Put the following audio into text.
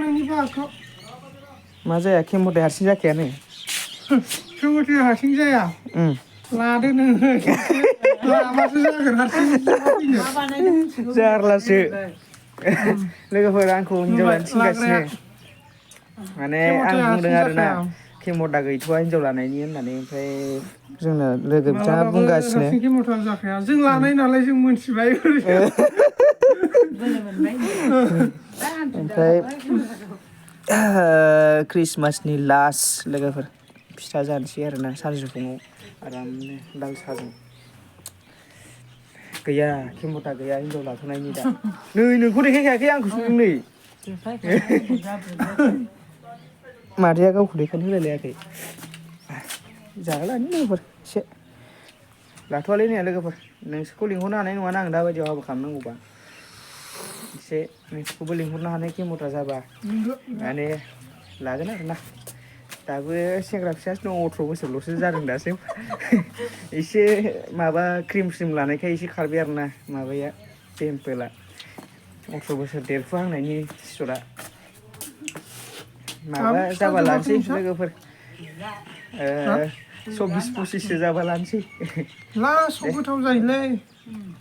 नोंनि बाहागखौ मा जाया केम'थाय हारसिं जाखायानो केम'थाय हारसिं जाया लादो नोङो लाबासो जागोन हारसिं जारलासो लोगोफोर आंखौ हिनजाव नुबाय लानो थिनगासिनो लाग्राया माने आं केम'थाया बुंदों हारसिं आरोना जाखाया केम'दा गैथ'आ हिनजाव लानायनि होननानै ओमफ्राय जोंना लोगो बिथाङा मालाबाबो बुंगासिनो हारसिं केम'था जाखाया जों लानाय नालाय जों मोनथिबाय ओमफ्राय ख्रिस्टमासनि लास्ट लोगोफोर फिथा जानोसै आरोना सानजौफुङाव आरामनो लाल साहाजों गैया केम'था गैया हिनजाव लाथ'नायनि दा नै नोंखौ देखायखायाखै आंखौसो नुदों नै मादैया गावखौ देखायनो होलायलायाखै जाहोलानो लोगोफोर एसे लाथ'वालै ने लोगोफोर नोंसोरखौ लिंहरनो हानाय नङाना आं दाबायदियाव हाबा खालामनांगौबा एसे नोंसोरखौबो लिंहरनो हानाय केम'था जाबा माने लागोन आरोना दाबो सेंग्रा फिसासो दं 18 बोसोरल'सो जादों दासो एसे माबा क्रिम लानायखाय एसे खारबाय आरोना माबाया पिमपोला 18 बोसोर देरफुहांनायनि सिथरा माबा जाबा साजोबाखै लानोसै नोंस्रा लोगोफोर हा 24-25सो जाबा लानोसै लासाव दे गोथाव जायोलै